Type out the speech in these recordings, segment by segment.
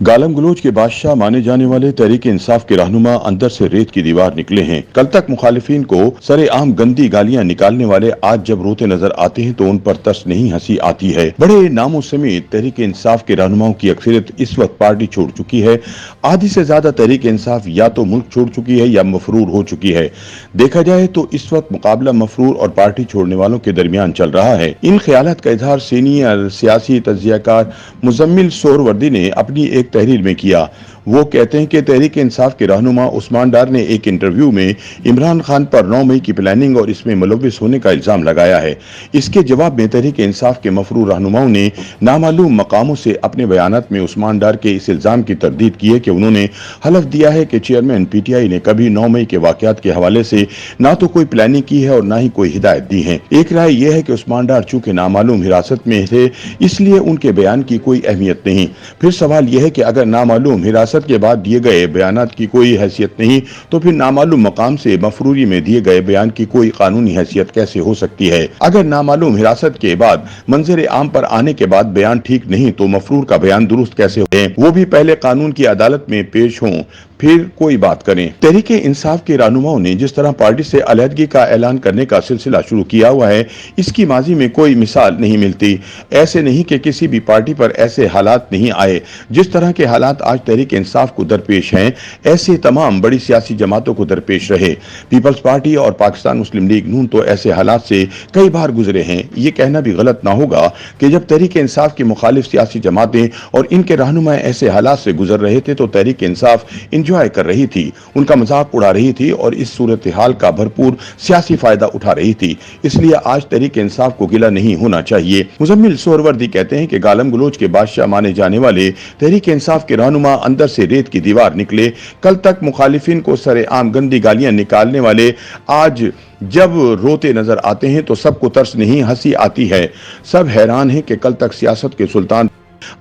गालम गलोच के बादशाह माने जाने वाले तहरीक इंसाफ के रहनुमा अंदर से रेत की दीवार निकले हैं। कल तक मुखालिफिन को सरेआम गंदी गालियां निकालने वाले आज जब रोते नजर आते हैं तो उन पर तरस नहीं हंसी आती है। बड़े नामों समेत तहरीक इंसाफ के रहनुमाओं की अक्सरियत इस वक्त पार्टी छोड़ चुकी है। आधी से ज्यादा तहरीक इंसाफ या तो मुल्क छोड़ चुकी है या मफरूर हो चुकी है। देखा जाए तो इस वक्त मुकाबला मफरूर और पार्टी छोड़ने वालों के दरमियान चल रहा है। इन ख्यालात का इजहार सीनियर सियासी तज्जियाकार मुजम्मिल सोहरवर्दी ने अपनी एक तहरीर में किया। वो कहते हैं कि तहरीक इंसाफ के रहनुमा उस्मान डार ने एक इंटरव्यू में इमरान खान पर 9 मई की प्लानिंग और इसमें मुलव्विस होने का इल्जाम लगाया है। इसके जवाब में तहरीक इंसाफ के मफरूर रहनुमाओं ने नामालूम मकामों से अपने बयानात में उस्मान डार के इस इल्जाम की तरदीद की है कि उन्होंने हलफ दिया है कि चेयरमैन पीटीआई ने कभी 9 मई के वाकयात के हवाले से ना तो कोई प्लानिंग की है और ना ही कोई हिदायत दी है। एक राय यह है कि उस्मान डार चूंकि नामालूम हिरासत में थे इसलिए उनके बयान की कोई अहमियत नहीं। फिर सवाल यह है कि अगर नामालूम हिरासत के बाद दिए गए बयानात की कोई हैसियत नहीं तो फिर नामालूम मकाम से मफरूरी में दिए गए बयान की कोई कानूनी हैसियत कैसे हो सकती है। अगर नामालूम हिरासत के बाद मंजर आम पर आने के बाद बयान ठीक नहीं तो मफरूर का बयान दुरुस्त कैसे हो, वो भी पहले कानून की अदालत में पेश हों फिर कोई बात करें। तहरीक इंसाफ के रहनुमाओं ने जिस तरह पार्टी से अलहदगी का ऐलान करने का सिलसिला शुरू किया हुआ है इसकी माजी में कोई मिसाल नहीं मिलती। ऐसे नहीं कि किसी भी पार्टी पर ऐसे हालात नहीं आए। जिस तरह के हालात आज तहरीक इंसाफ को दरपेश हैं ऐसे तमाम बड़ी सियासी जमातों को दरपेश रहे। पीपल्स पार्टी और पाकिस्तान मुस्लिम लीग नून तो ऐसे हालात से कई बार गुजरे हैं। ये कहना भी गलत ना होगा कि जब तहरीक इंसाफ की मुखालिफ सियासी जमातें और इनके रहनुमा ऐसे हालात से गुजर रहे थे तो तहरीक इंसाफ इंजॉय कर रही थी, उनका मजाक उड़ा रही थी और इस सूरत हाल का भरपूर सियासी फायदा उठा रही थी। इसलिए आज तहरीक इंसाफ को गिला नहीं होना चाहिए। मुजम्मिल सोहरवर्दी कहते हैं कि गालम गलोच के बादशाह माने जाने वाले तहरीक इंसाफ के रहनुमा अंदर से रेत की दीवार निकले। कल तक मुखालिफिन को सरेआम गंदी गालियां निकालने वाले आज जब रोते नजर आते हैं तो सबको तरस नहीं हंसी आती है। सब हैरान हैं कि कल तक सियासत के सुल्तान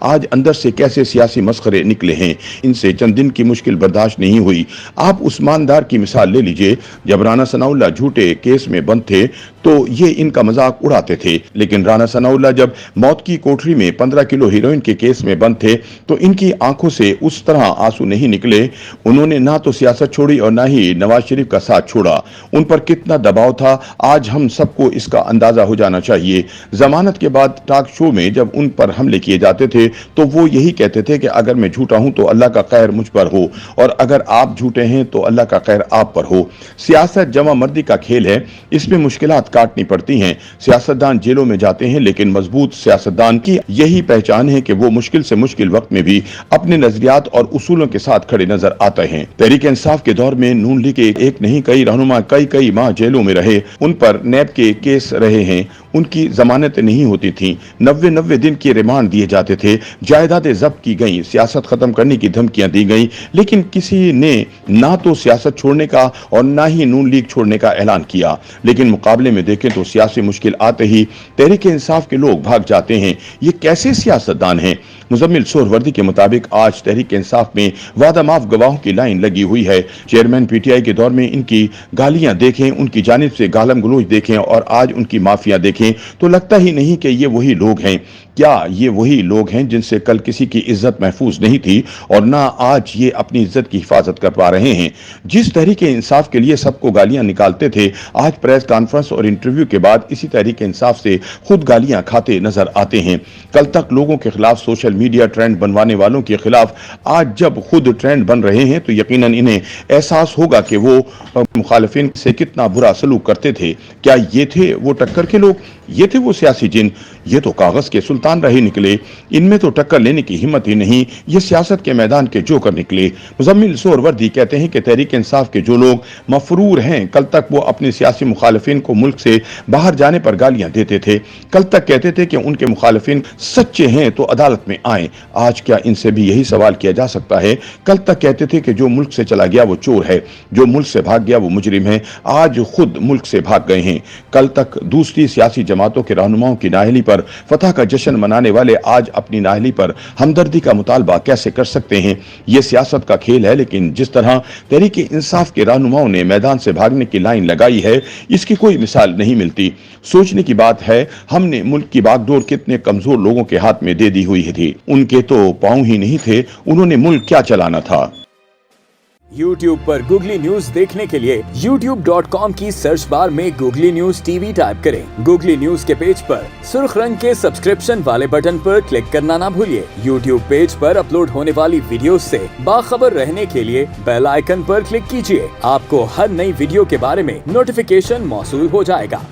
आज अंदर से कैसे सियासी मस्खरे निकले हैं। इनसे चंद दिन की मुश्किल बर्दाश्त नहीं हुई। आप उस्मान डार की मिसाल ले लीजिए। जब राना सनाउल्लाह झूठे केस में बंद थे तो ये इनका मजाक उड़ाते थे, लेकिन राना सनाउल्लाह जब मौत की कोठरी में 15 किलो हीरोइन के केस में बंद थे तो इनकी आंखों से उस तरह आंसू नहीं निकले। उन्होंने ना तो सियासत छोड़ी और ना ही नवाज शरीफ का साथ छोड़ा। उन पर कितना दबाव था आज हम सबको इसका अंदाजा हो जाना चाहिए। जमानत के बाद टॉक शो में जब उन पर हमले किए जाते थे तो वो यही कहते थे कि अगर मैं झूठा हूं तो अल्लाह का खैर मुझ पर हो और अगर आप झूठे हैं तो अल्लाह का खैर आप पर हो। सियासत जमा मर्दी का खेल है, इसमें मुश्किलात काटनी पड़ती हैं। सियासतदान जेलों में जाते हैं लेकिन मजबूत सियासतदान की यही पहचान है कि वो मुश्किल से मुश्किल वक्त में भी अपने नजरियात और उसूलों के साथ खड़े नजर आते हैं। तहरीक इंसाफ के दौर में नून लीग के एक नहीं कई रहनुमा कई माह जेलों में रहे। उन पर नैब के केस रहे हैं। उनकी जमानत नहीं होती थी। 90 दिन के रिमांड दिए जाते थे। जायदादें जब्त की गई, सियासत खत्म करने की धमकियां दी गई, लेकिन किसी ने ना तो सियासत छोड़ने का और ना ही नून लीग छोड़ने का ऐलान किया। लेकिन मुकाबले में देखें तो सियासी मुश्किल आते ही तहरीक इंसाफ के लोग भाग जाते हैं। ये कैसे सियासतदान हैं? मुजम्मिल सोहरवर्दी के मुताबिक आज तहरीक इंसाफ में वादा माफ गवाहों की लाइन लगी हुई है। चेयरमैन पीटीआई के दौर में इनकी गालियां देखें, उनकी जानिब से गालम गलोच देखें और आज उनकी माफिया देखें तो लगता ही नहीं कि ये वही लोग हैं। क्या ये वही लोग हैं जिनसे कल किसी की इज्जत महफूज नहीं थी और ना आज ये अपनी इज्जत की हिफाजत कर पा रहे हैं? जिस तहरीक इंसाफ के लिए सबको गालियां निकालते थे आज प्रेस कॉन्फ्रेंस और इंटरव्यू के बाद इसी तहरीक इंसाफ से खुद गालियां खाते नजर आते हैं। कल तक लोगों के खिलाफ सोशल मीडिया ट्रेंड बनवाने वालों के खिलाफ आज जब खुद ट्रेंड बन रहे हैं तो यकीनन इन्हें एहसास होगा कि वो मुखालिफिन से कितना बुरा सलूक करते थे। क्या ये थे वो टक्कर के लोग? ये थे वो सियासी जिन? ये तो कागज के सुल्तान रहे निकले। इनमें तो टक्कर लेने की हिम्मत ही नहीं। ये सियासत के मैदान के जोकर निकले। मुजम्मिल सोहरवर्दी कहते हैं कि तहरीक इंसाफ के जो लोग मफरूर हैं कल तक वो अपने सियासी मुखालिफिन को मुल्क से बाहर जाने पर गालियां देते थे। कल तक कहते थे कि उनके मुखालिफिन सच्चे हैं तो अदालत में आए। आज क्या इनसे भी यही सवाल किया जा सकता है? कल तक कहते थे कि जो मुल्क से चला गया वो चोर है, जो मुल्क से भाग गया वो मुजरिम है। आज खुद मुल्क से भाग गए हैं। कल तक दूसरी सियासी जमातों के रहनुमाओं की नाअहली पर फतह का जश्न मनाने वाले आज अपनी नाअहली पर हमदर्दी का मुतालबा कैसे कर सकते हैं? ये सियासत का खेल है, लेकिन जिस तरह तहरीक इंसाफ के रहनुमाओं ने मैदान से भागने की लाइन लगाई है इसकी कोई मिसाल नहीं मिलती। सोचने की बात है हमने मुल्क की बागडोर कितने कमजोर लोगों के हाथ में दे दी हुई थी। उनके तो पाँव ही नहीं थे, उन्होंने मुल्क क्या चलाना था। YouTube पर गूगली न्यूज देखने के लिए youtube.com की सर्च बार में गूगली न्यूज टीवी टाइप करें। गूगली न्यूज के पेज पर सुर्ख रंग के सब्सक्रिप्शन वाले बटन पर क्लिक करना ना भूलिए। YouTube पेज पर अपलोड होने वाली वीडियो से बाखबर रहने के लिए बेल आइकन पर क्लिक कीजिए। आपको हर नई वीडियो के बारे में नोटिफिकेशन मौसूल हो जाएगा।